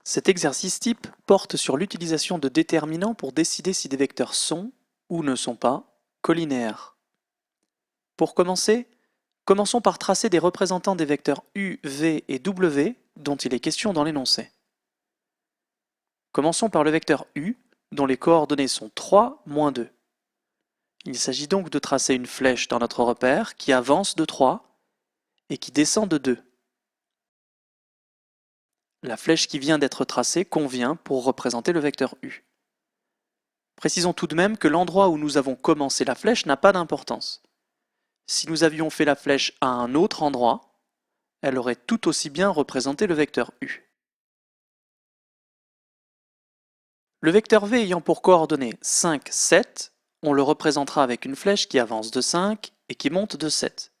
Cet exercice type porte sur l'utilisation de déterminants pour décider si des vecteurs sont, ou ne sont pas, collinéaires. Pour commencer, commençons par tracer des représentants des vecteurs u, v et w dont il est question dans l'énoncé. Commençons par le vecteur u, dont les coordonnées sont 3, moins 2. Il s'agit donc de tracer une flèche dans notre repère qui avance de 3 et qui descend de 2. La flèche qui vient d'être tracée convient pour représenter le vecteur u. Précisons tout de même que l'endroit où nous avons commencé la flèche n'a pas d'importance. Si nous avions fait la flèche à un autre endroit, elle aurait tout aussi bien représenté le vecteur u. Le vecteur v ayant pour coordonnées 5, 7, on le représentera avec une flèche qui avance de 5 et qui monte de 7.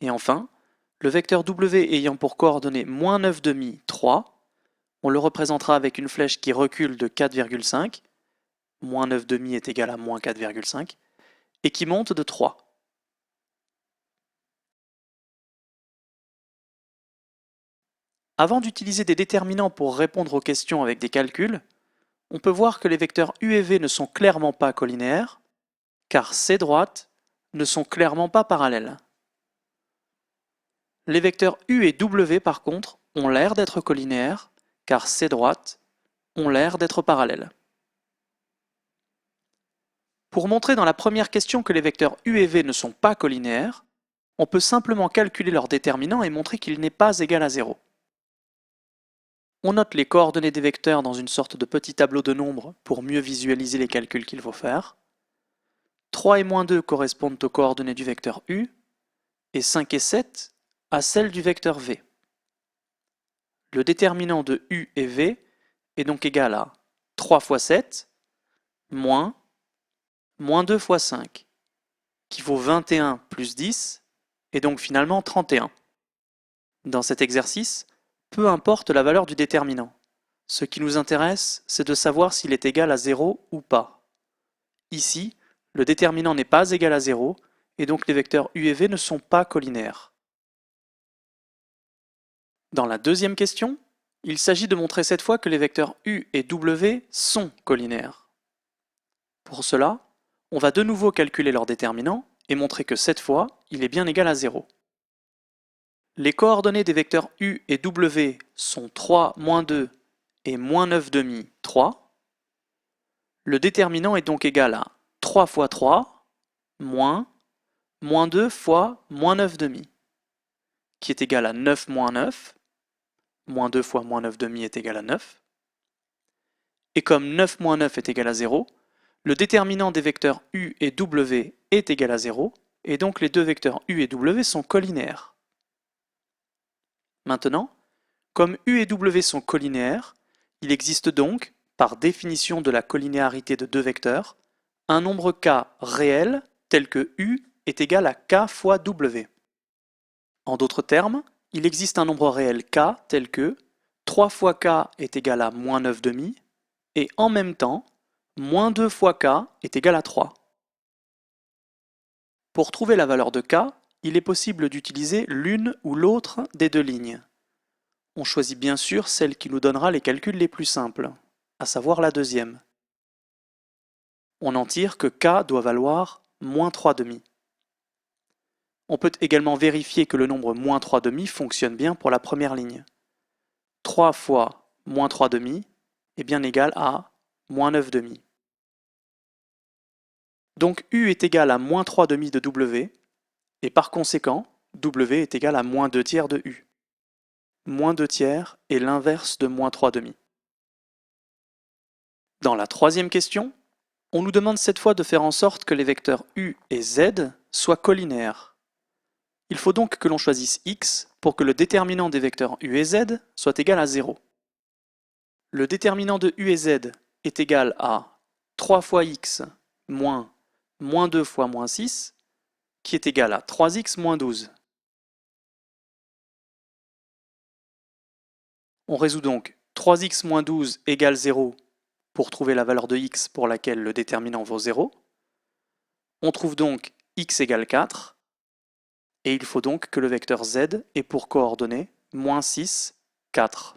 Et enfin, le vecteur w ayant pour coordonnées moins 9,5, 3, on le représentera avec une flèche qui recule de 4,5, moins 9,5 est égal à moins 4,5, et qui monte de 3. Avant d'utiliser des déterminants pour répondre aux questions avec des calculs, on peut voir que les vecteurs u et v ne sont clairement pas collinéaires, car ces droites ne sont clairement pas parallèles. Les vecteurs u et w par contre ont l'air d'être collinéaires, car ces droites ont l'air d'être parallèles. Pour montrer dans la première question que les vecteurs u et v ne sont pas collinéaires, on peut simplement calculer leur déterminant et montrer qu'il n'est pas égal à 0. On note les coordonnées des vecteurs dans une sorte de petit tableau de nombres pour mieux visualiser les calculs qu'il faut faire. 3 et moins 2 correspondent aux coordonnées du vecteur u, et 5 et 7 à celles du vecteur v. Le déterminant de u et v est donc égal à 3 fois 7 moins 2 fois 5, qui vaut 21 plus 10, et donc finalement 31. Dans cet exercice, peu importe la valeur du déterminant. Ce qui nous intéresse, c'est de savoir s'il est égal à 0 ou pas. Ici, le déterminant n'est pas égal à 0, et donc les vecteurs u et v ne sont pas collinéaires. Dans la deuxième question, il s'agit de montrer cette fois que les vecteurs u et w sont collinéaires. Pour cela, on va de nouveau calculer leur déterminant et montrer que cette fois, il est bien égal à 0. Les coordonnées des vecteurs u et w sont 3, moins 2 et moins 9,5, 3. Le déterminant est donc égal à 3 fois 3, moins 2 fois moins 9,5, qui est égal à 9 moins 9. Moins 2 fois moins 9,5 est égal à 9. Et comme 9 moins 9 est égal à 0, le déterminant des vecteurs u et w est égal à 0, et donc les deux vecteurs u et w sont collinéaires. Maintenant, comme u et w sont collinéaires, il existe donc, par définition de la collinéarité de deux vecteurs, un nombre k réel tel que u est égal à k fois w. En d'autres termes, il existe un nombre réel k tel que 3 fois k est égal à moins 9,5 et en même temps, moins 2 fois k est égal à 3. Pour trouver la valeur de k, il est possible d'utiliser l'une ou l'autre des deux lignes. On choisit bien sûr celle qui nous donnera les calculs les plus simples, à savoir la deuxième. On en tire que k doit valoir moins 3,5. On peut également vérifier que le nombre moins 3,5 fonctionne bien pour la première ligne. 3 fois moins 3,5 est bien égal à moins 9,5. Donc u est égal à moins 3,5 de w, et par conséquent, w est égal à moins 2 tiers de u. Moins 2 tiers est l'inverse de moins 3,5. Dans la troisième question, on nous demande cette fois de faire en sorte que les vecteurs u et z soient collinéaires. Il faut donc que l'on choisisse x pour que le déterminant des vecteurs u et z soit égal à 0. Le déterminant de u et z est égal à 3 fois x moins 2 fois moins 6, qui est égal à 3x moins 12. On résout donc 3x moins 12 égale 0 pour trouver la valeur de x pour laquelle le déterminant vaut 0. On trouve donc x égale 4, et il faut donc que le vecteur z ait pour coordonnées -6, 4.